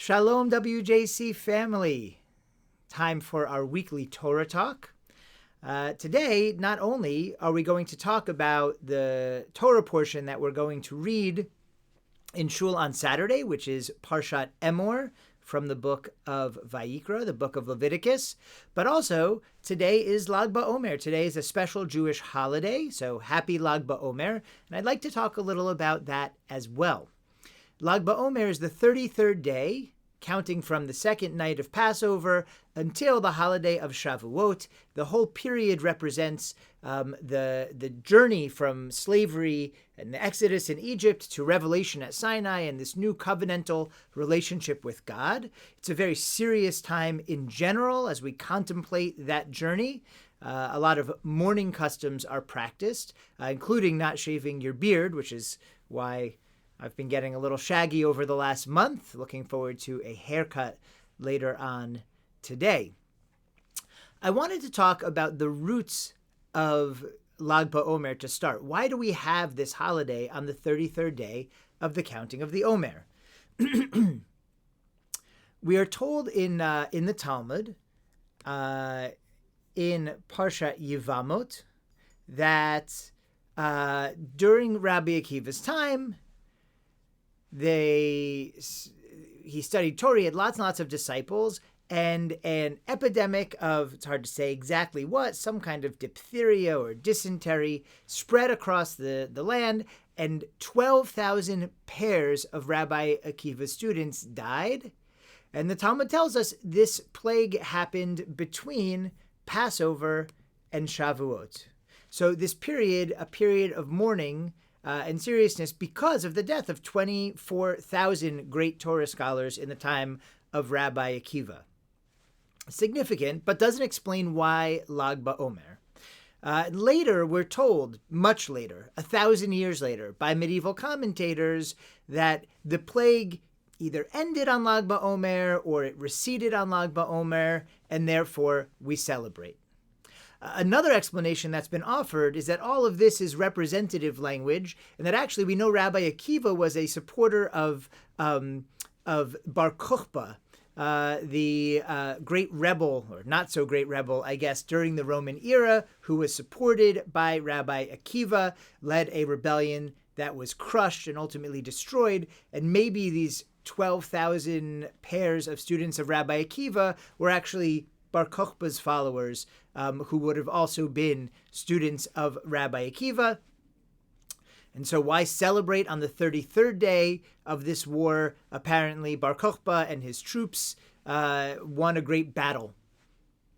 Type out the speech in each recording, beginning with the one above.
Shalom, WJC family. Time for our weekly Torah Talk. Today, not only are we going to talk about the Torah portion that we're going to read in Shul on Saturday, which is Parshat Emor from the book of Vayikra, the book of Leviticus, but also today is Lag BaOmer. Today is a special Jewish holiday, so happy Lag BaOmer, and I'd like to talk a little about that as well. Lag BaOmer is the 33rd day, counting from the second night of Passover until the holiday of Shavuot. The whole period represents the journey from slavery and the Exodus in Egypt to revelation at Sinai and this new covenantal relationship with God. It's a very serious time in general as we contemplate that journey. A lot of mourning customs are practiced, including not shaving your beard, which is why I've been getting a little shaggy over the last month. Looking forward to a haircut later on today. I wanted to talk about the roots of Lag BaOmer to start. Why do we have this holiday on the 33rd day of the counting of the Omer? We are told in the Talmud, in Parshat Yevamot, that during Rabbi Akiva's time, he studied Torah, he had lots and lots of disciples, and an epidemic of, it's hard to say exactly what, some kind of diphtheria or dysentery spread across the land, and 12,000 pairs of Rabbi Akiva's students died. And the Talmud tells us this plague happened between Passover and Shavuot. So this period, a period of mourning and seriousness because of the death of 24,000 great Torah scholars in the time of Rabbi Akiva. Significant, but doesn't explain why Lag BaOmer. Later, we're told, much later, 1,000 years later, by medieval commentators, that the plague either ended on Lag BaOmer or it receded on Lag BaOmer, and therefore we celebrate. Another explanation that's been offered is that all of this is representative language, and that actually we know Rabbi Akiva was a supporter of Bar Kokhba, the great rebel, or not so great rebel, I guess, during the Roman era, who was supported by Rabbi Akiva, led a rebellion that was crushed and ultimately destroyed, and maybe these 12,000 pairs of students of Rabbi Akiva were actually Bar Kokhba's followers, who would have also been students of Rabbi Akiva. And so why celebrate on the 33rd day of this war? Apparently Bar Kokhba and his troops won a great battle.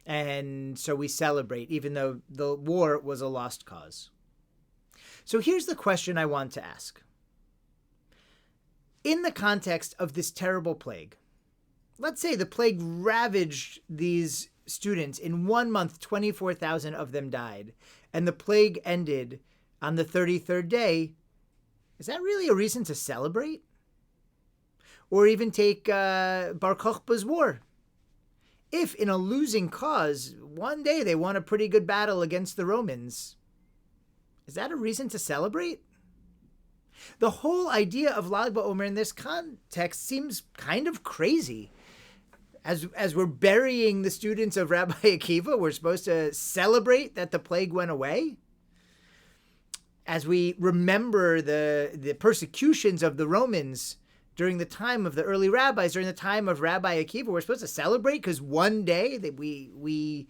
And so we celebrate, even though the war was a lost cause. So here's the question I want to ask. In the context of this terrible plague, let's say the plague ravaged these students. In 1 month, 24,000 of them died, and the plague ended on the 33rd day. Is that really a reason to celebrate? Or even take Bar Kokhba's war. If in a losing cause, one day they won a pretty good battle against the Romans, is that a reason to celebrate? The whole idea of Lag BaOmer in this context seems kind of crazy. As we're burying the students of Rabbi Akiva, we're supposed to celebrate that the plague went away. As we remember the persecutions of the Romans during the time of the early rabbis, during the time of Rabbi Akiva, we're supposed to celebrate because one day that we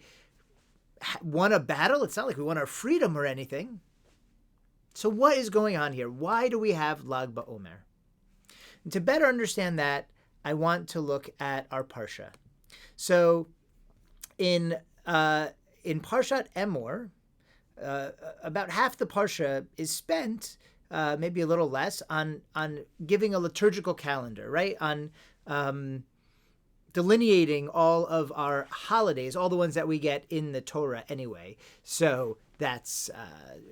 won a battle. It's not like we won our freedom or anything. So what is going on here? Why do we have Lag BaOmer? And to better understand that, I want to look at our Parsha. So in Parshat Emor, about half the Parsha is spent, maybe a little less, on giving a liturgical calendar, right? On delineating all of our holidays, all the ones that we get in the Torah anyway. So that's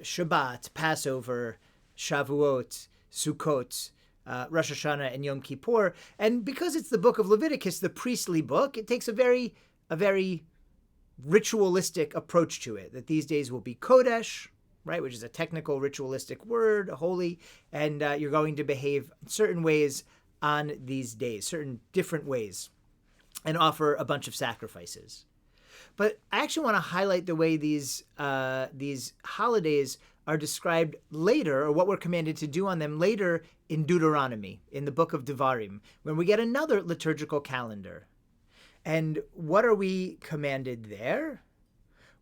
Shabbat, Passover, Shavuot, Sukkot, Rosh Hashanah, and Yom Kippur. And because it's the book of Leviticus, the priestly book, it takes a very ritualistic approach to it, that these days will be Kodesh, right, which is a technical ritualistic word, holy, and you're going to behave in certain ways on these days, certain different ways, and offer a bunch of sacrifices. But I actually want to highlight the way these holidays are described later, or what we're commanded to do on them later in Deuteronomy, in the book of Devarim, when we get another liturgical calendar. And what are we commanded there?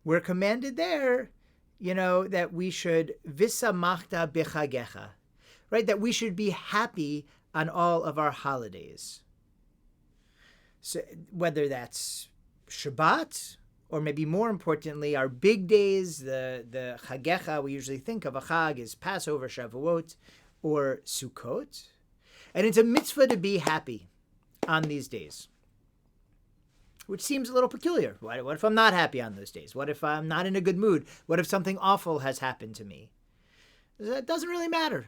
We're commanded there, that we should visamachta b'chagecha, right? That we should be happy on all of our holidays. So whether that's Shabbat, or maybe more importantly, our big days, the Chagecha, we usually think of a Chag is Passover, Shavuot, or Sukkot. And it's a mitzvah to be happy on these days, which seems a little peculiar. What if I'm not happy on those days? What if I'm not in a good mood? What if something awful has happened to me? That doesn't really matter.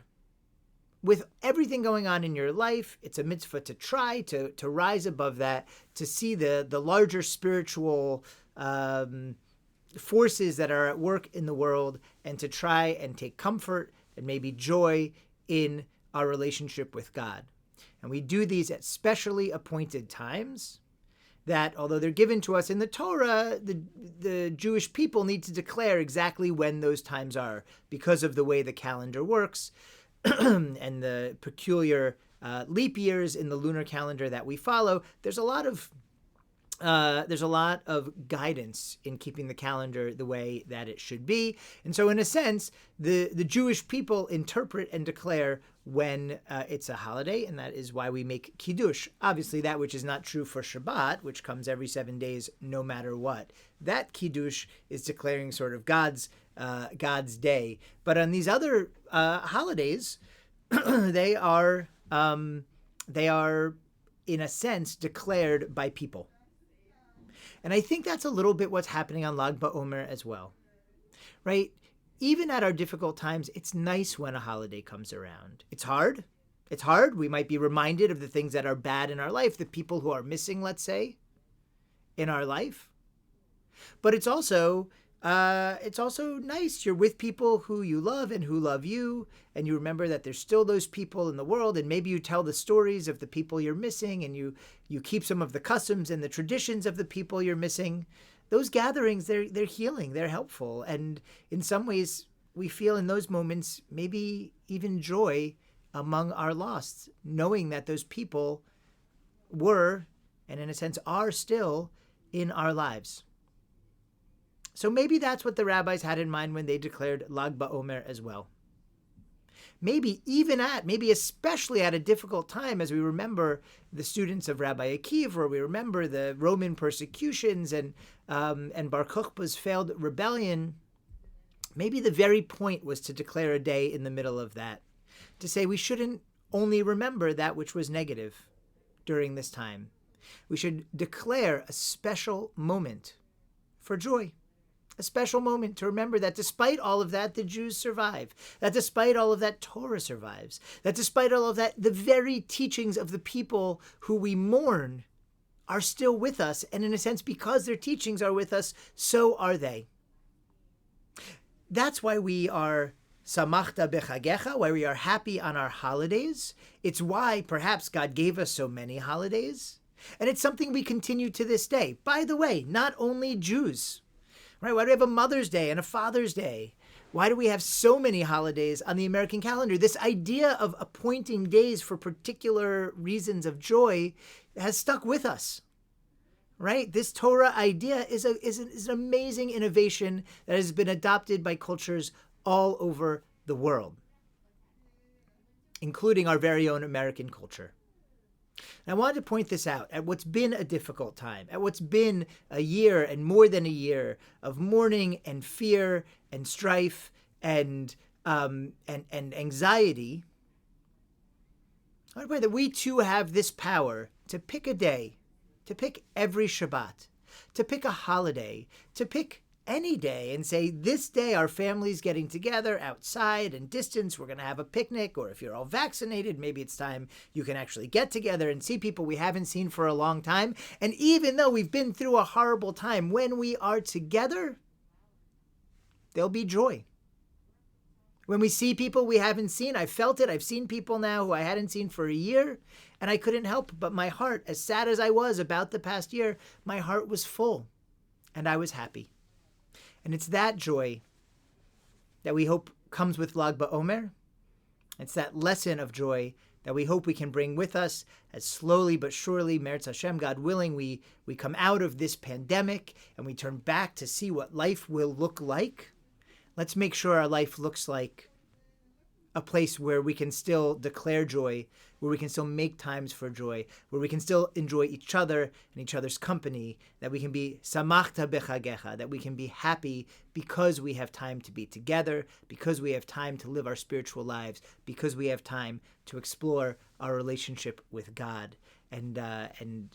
With everything going on in your life, it's a mitzvah to try to rise above that, to see the larger spiritual forces that are at work in the world, and to try and take comfort and maybe joy in our relationship with God. And we do these at specially appointed times that, although they're given to us in the Torah, the Jewish people need to declare exactly when those times are because of the way the calendar works and the peculiar leap years in the lunar calendar that we follow. There's a lot of guidance in keeping the calendar the way that it should be. And so in a sense, the Jewish people interpret and declare when it's a holiday, and that is why we make Kiddush. Obviously, that which is not true for Shabbat, which comes every 7 days no matter what. That Kiddush is declaring sort of God's day. But on these other holidays, they are in a sense declared by people. And I think that's a little bit what's happening on Lag BaOmer as well, right? Even at our difficult times, it's nice when a holiday comes around. It's hard. It's hard. We might be reminded of the things that are bad in our life, the people who are missing, let's say, in our life. But it's also nice. You're with people who you love and who love you, and you remember that there's still those people in the world, and maybe you tell the stories of the people you're missing, and you keep some of the customs and the traditions of the people you're missing. Those gatherings, they're healing, they're helpful, and in some ways, we feel in those moments maybe even joy among our lost, knowing that those people were, and in a sense are still, in our lives. So maybe that's what the rabbis had in mind when they declared Lag BaOmer as well. Maybe especially at a difficult time, as we remember the students of Rabbi Akiva, or we remember the Roman persecutions and Bar Kokhba's failed rebellion, maybe the very point was to declare a day in the middle of that, to say we shouldn't only remember that which was negative during this time. We should declare a special moment for joy. A special moment to remember that despite all of that, the Jews survive. That despite all of that, Torah survives. That despite all of that, the very teachings of the people who we mourn are still with us. And in a sense, because their teachings are with us, so are they. That's why we are samachta b'chagecha, why we are happy on our holidays. It's why perhaps God gave us so many holidays. And it's something we continue to this day. By the way, not only Jews. Right? Why do we have a Mother's Day and a Father's Day? Why do we have so many holidays on the American calendar? This idea of appointing days for particular reasons of joy has stuck with us. Right? This Torah idea is an amazing innovation that has been adopted by cultures all over the world, including our very own American culture. And I wanted to point this out at what's been a difficult time, at what's been a year and more than a year of mourning and fear and strife and anxiety. I want to point that we too have this power to pick a day, to pick every Shabbat, to pick a holiday, to pick any day and say, this day our family's getting together outside and distance, we're going to have a picnic, or if you're all vaccinated, maybe it's time you can actually get together and see people we haven't seen for a long time. And even though we've been through a horrible time, when we are together, there'll be joy. When we see people we haven't seen, I felt it. I've seen people now who I hadn't seen for a year, and I couldn't help but my heart, as sad as I was about the past year, my heart was full, and I was happy. And it's that joy that we hope comes with Lag BaOmer. It's that lesson of joy that we hope we can bring with us as slowly but surely, Meretz Hashem, God willing, we come out of this pandemic and we turn back to see what life will look like. Let's make sure our life looks like a place where we can still declare joy, where we can still make times for joy, where we can still enjoy each other and each other's company, that we can be samachta bechagecha, that we can be happy because we have time to be together, because we have time to live our spiritual lives, because we have time to explore our relationship with God. And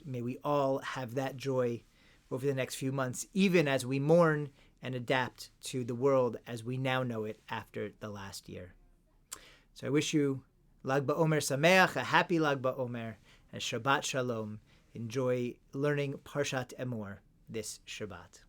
may we all have that joy over the next few months, even as we mourn and adapt to the world as we now know it after the last year. So I wish you Lag BaOmer Sameach, a happy Lag BaOmer, and Shabbat Shalom. Enjoy learning Parshat Emor this Shabbat.